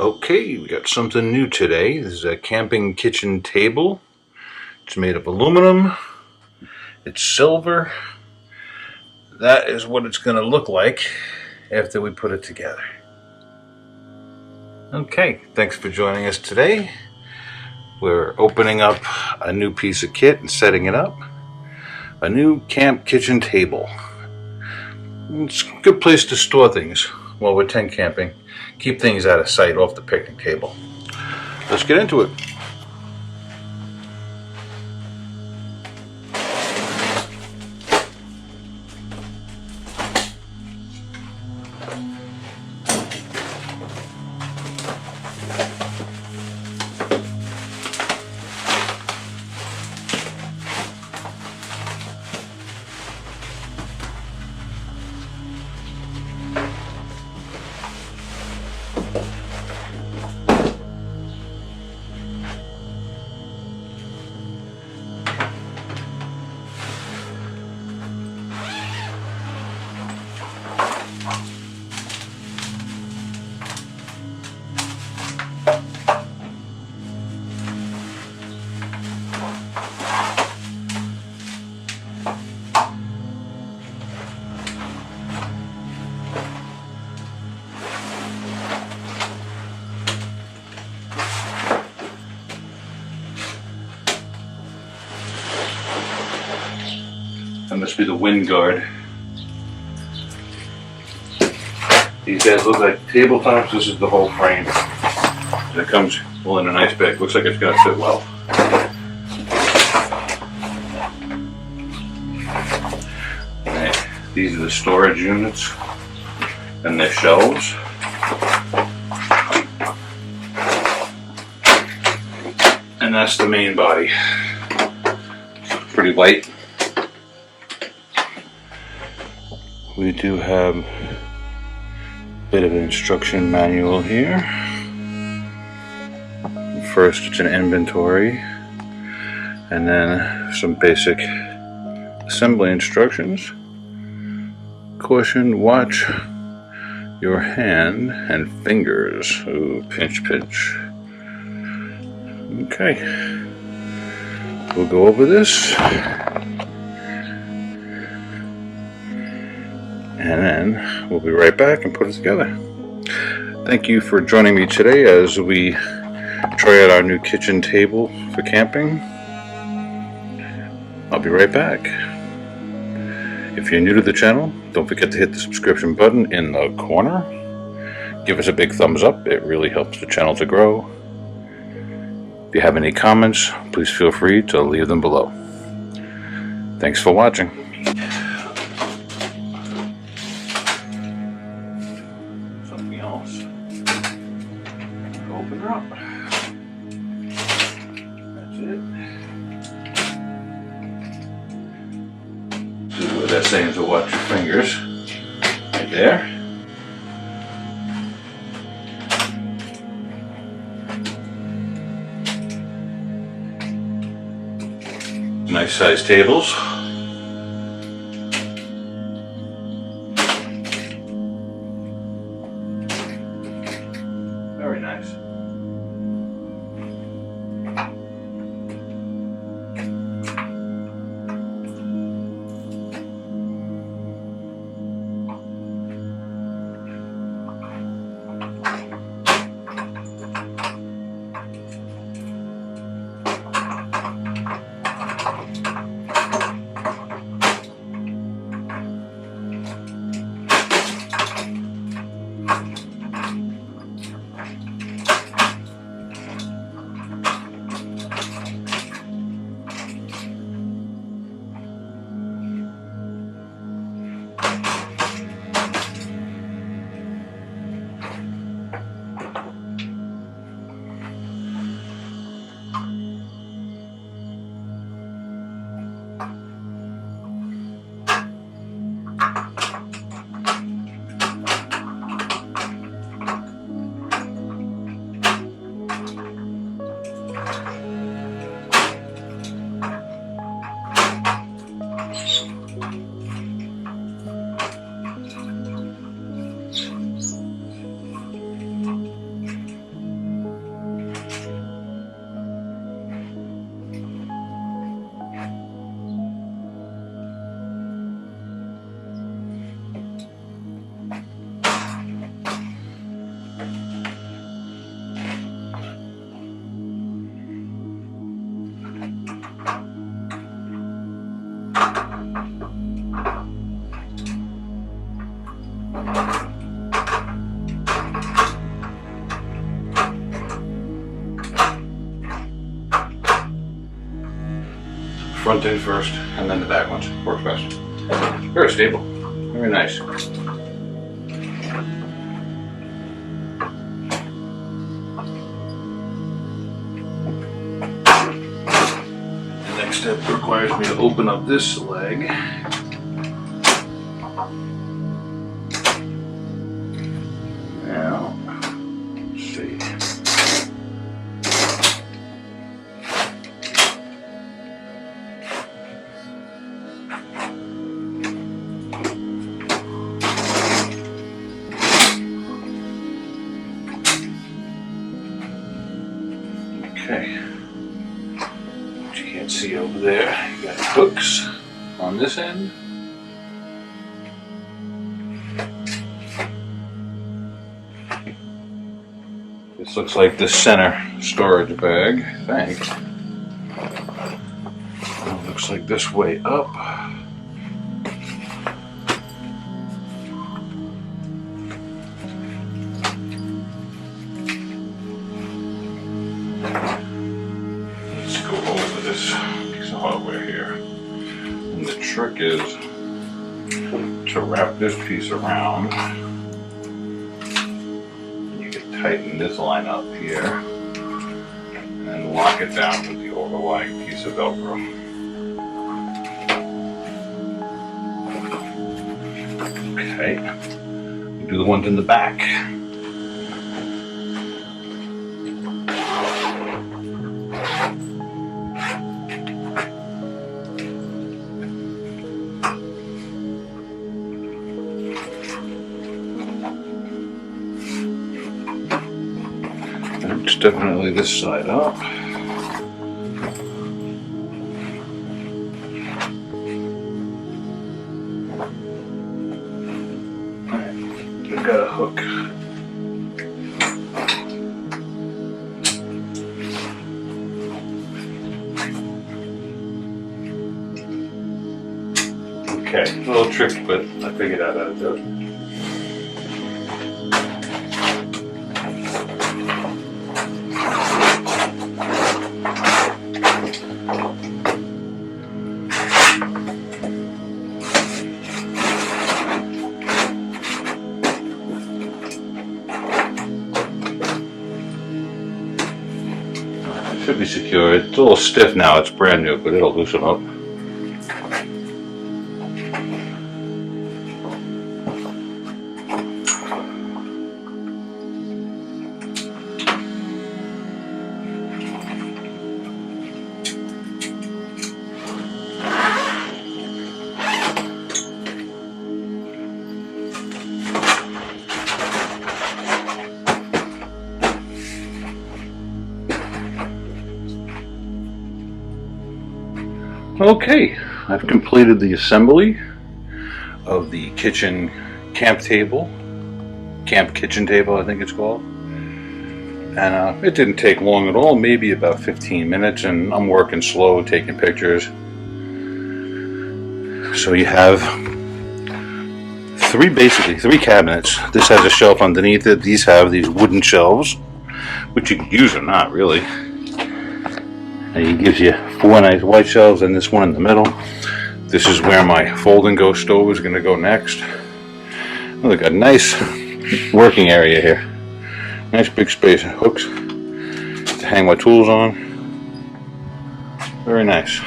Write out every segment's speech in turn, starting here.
Okay, we got something new today. This is a camping kitchen table. It's made of aluminum. It's silver. That is what it's going to look like after we put it together. Okay, thanks for joining us today. We're opening up a new piece of kit and setting it up. A new camp kitchen table. It's a good place to store things while we're tent camping. Keep things out of sight off the picnic table. Let's get into it. That must be the wind guard. These guys look like tabletops. This is the whole frame. It comes well in a nice bag. Looks like it's going to fit well. Right. These are the storage units and their shelves. And that's the main body. Pretty light. We do have a bit of an instruction manual here. First, it's an inventory, and then some basic assembly instructions. Caution, watch your hand and fingers. Ooh, pinch, pinch. Okay. We'll go over this. And then we'll be right back and put it together. Thank you for joining me today as we try out our new kitchen table for camping. I'll be right back. If you're new to the channel, don't forget to hit the subscription button in the corner. Give us a big thumbs up. It really helps the channel to grow. If you have any comments, please feel free to leave them below. Thanks for watching. Open her up. That's it. This is what they're saying to watch your fingers. Right there. Nice sized tables. Very nice. Front end first, and then the back ones. Works best. Very stable. Very nice. The next step requires me to open up this leg. Now, let's see. Okay, what you can't see over there, you got hooks on this end. This looks like the center storage bag, I think. It looks like this way up. Let's go over this piece of hardware here. And the trick is to wrap this piece around. You can tighten this line up here and then lock it down with the overlying piece of Velcro. Okay, do the ones in the back. It's definitely this side up. Alright, we've got a hook. Okay, a little tricky, but I figured out how to do it. Should be secure. It's a little stiff now, it's brand new, but it'll loosen up. Okay, I've completed the assembly of the kitchen camp table, camp kitchen table I think it's called, and it didn't take long at all, maybe about 15 minutes, and I'm working slow, taking pictures. So you have basically three cabinets. This has a shelf underneath it. These have these wooden shelves, which you can use or not really. And he gives you 4 nice white shelves and this one in the middle. This is where my fold and go stove is going to go next. Look, a nice working area here. Nice big space, hooks to hang my tools on. Very nice.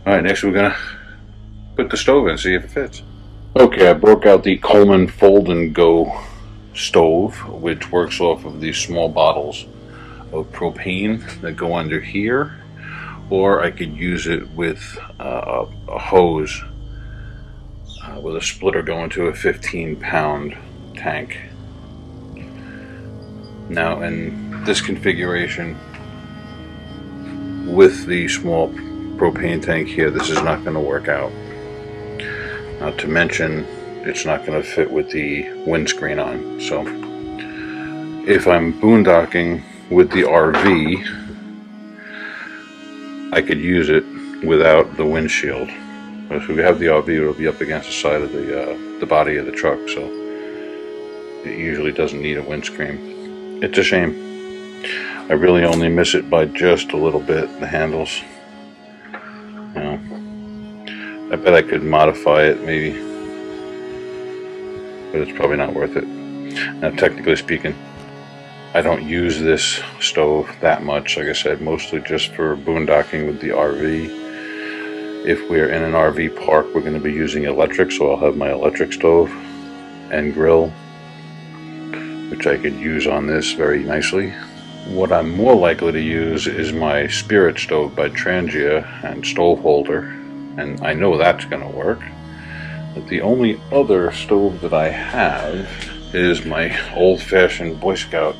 Alright, next we're going to put the stove in, see if it fits. Okay, I broke out the Coleman fold and go stove, which works off of these small bottles of propane that go under here, or I could use it with a hose with a splitter going to a 15-pound tank. Now in this configuration with the small propane tank here, this is not going to work out. Not to mention it's not going to fit with the windscreen on. So if I'm boondocking with the RV, I could use it without the windshield. If we have the RV, it'll be up against the side of the body of the truck, so it usually doesn't need a windscreen. It's a shame. I really only miss it by just a little bit, the handles. You know, I bet I could modify it maybe, but it's probably not worth it. Now, technically speaking, I don't use this stove that much. Like I said, mostly just for boondocking with the RV. If we're in an RV park, we're going to be using electric, so I'll have my electric stove and grill, which I could use on this very nicely. What I'm more likely to use is my Spirit stove by Trangia and stove holder, and I know that's going to work. But the only other stove that I have is my old-fashioned Boy Scout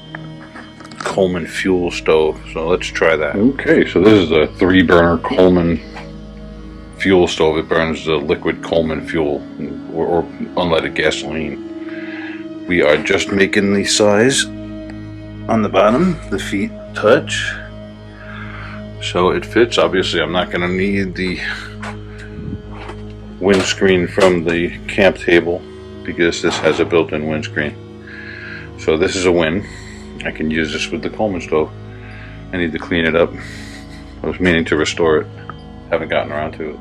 Coleman fuel stove, so let's try that. Okay, so this is a 3-burner Coleman fuel stove. It burns the liquid Coleman fuel or unleaded gasoline. We are just making the size on the bottom, the feet touch, so it fits. Obviously I'm not going to need the windscreen from the camp table because this has a built-in windscreen. So this is a win. I can use this with the Coleman stove. I need to clean it up. I was meaning to restore it, haven't gotten around to it.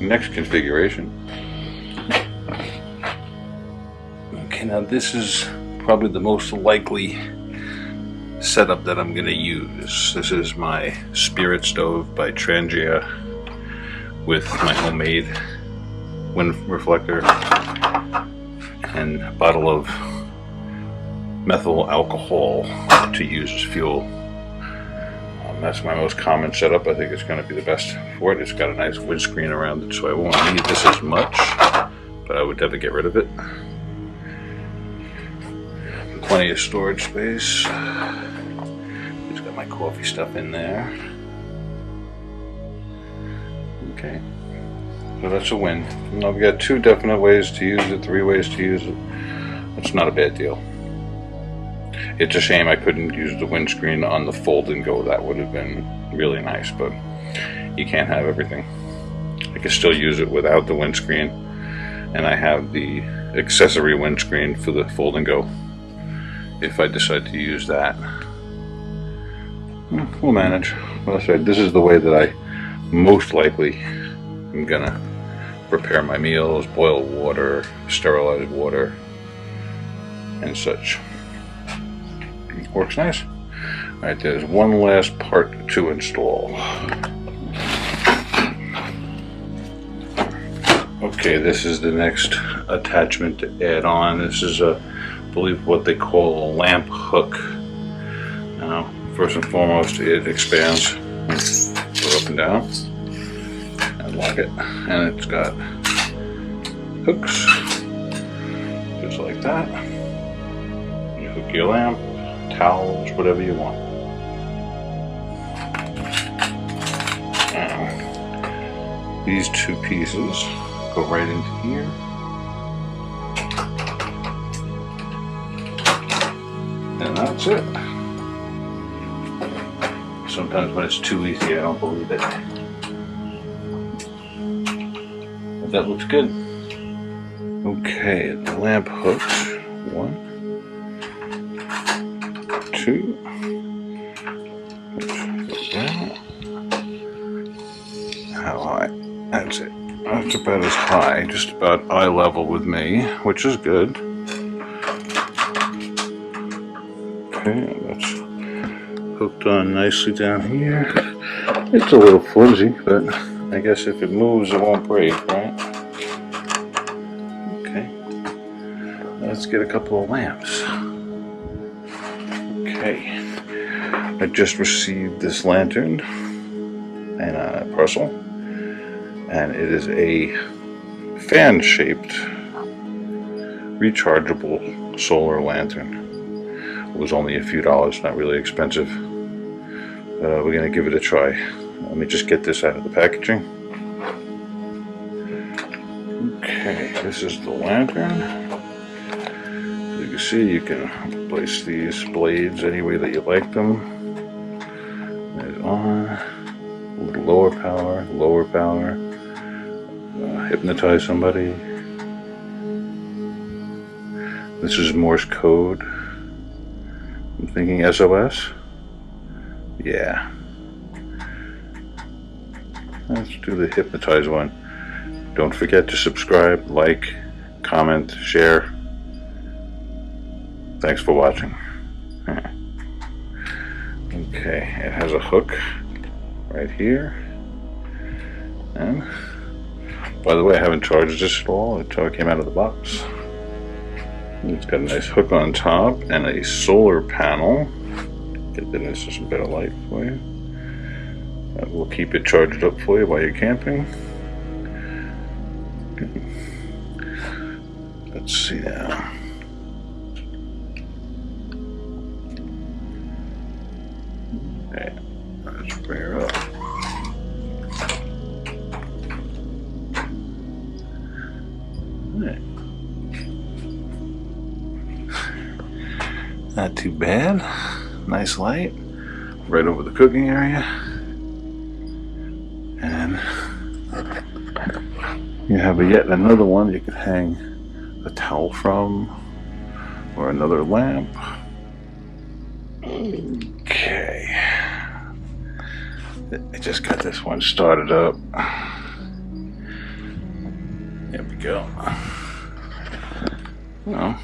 Next configuration. Okay, now this is probably the most likely setup that I'm going to use. This is my Spirit stove by Trangia with my homemade wind reflector and a bottle of methyl alcohol to use as fuel. That's my most common setup. I think it's going to be the best for it. It's got a nice windscreen around it, so I won't need this as much, but I would never get rid of it. Plenty of storage space. Just got my coffee stuff in there. Okay, so that's a win. Now we've got 2 definite ways to use it, 3 ways to use it. That's not a bad deal. It's a shame I couldn't use the windscreen on the fold and go. That would have been really nice, but you can't have everything. I can still use it without the windscreen, and I have the accessory windscreen for the fold and go if I decide to use that. We'll manage. Well, I said, this is the way that I most likely am gonna prepare my meals, boil water, sterilize water, and such. Works nice. Alright, there's one last part to install. Okay, this is the next attachment to add on. This is I believe what they call a lamp hook. Now, first and foremost, it expands, go up and down, and lock it. And it's got hooks, just like that. You hook your lamp, towels, whatever you want. Now, these 2 pieces go right into here. And that's it. Sometimes when it's too easy, I don't believe it. But that looks good. Okay, the lamp hooks. 1, 2. How high? That's it. That's about as high, just about eye level with me, which is good. Okay, that's hooked on nicely down here. It's a little flimsy, but I guess if it moves, it won't break, right? Okay. Let's get a couple of lamps. Okay, I just received this lantern and a parcel, and it is a fan-shaped rechargeable solar lantern. It was only a few dollars, not really expensive, but we're gonna give it a try. Let me just get this out of the packaging. Okay, this is the lantern. As you can see, you can place these blades any way that you like them. There's on, a little lower power, hypnotize somebody. This is Morse code. I'm thinking SOS. Yeah. Let's do the hypnotize one. Don't forget to subscribe, like, comment, share. Thanks for watching. Okay, it has a hook right here. And by the way, I haven't charged this at all until it came out of the box. It's got a nice hook on top and a solar panel. Get this is some better light for you. That will keep it charged up for you while you're camping. Okay. Let's see now. Okay, let's bring her up. Not too bad. Nice light right over the cooking area. And you have yet another one you could hang a towel from, or another lamp. Okay. I just got this one started up. There we go. Well,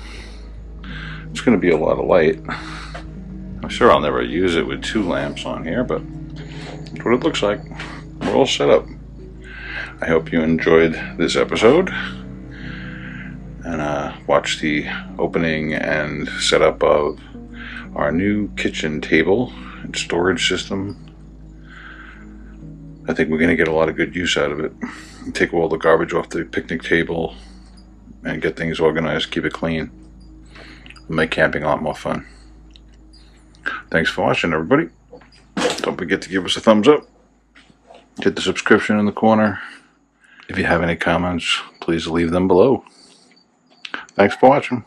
it's going to be a lot of light. I'm sure I'll never use it with 2 lamps on here, but that's what it looks like. We're all set up. I hope you enjoyed this episode and watched the opening and setup of our new kitchen table and storage system. I think we're going to get a lot of good use out of it. Take all the garbage off the picnic table and get things organized, keep it clean. Make camping a lot more fun. Thanks for watching, everybody. Don't forget to give us a thumbs up. Hit the subscription in the corner. If you have any comments, please leave them below. Thanks for watching.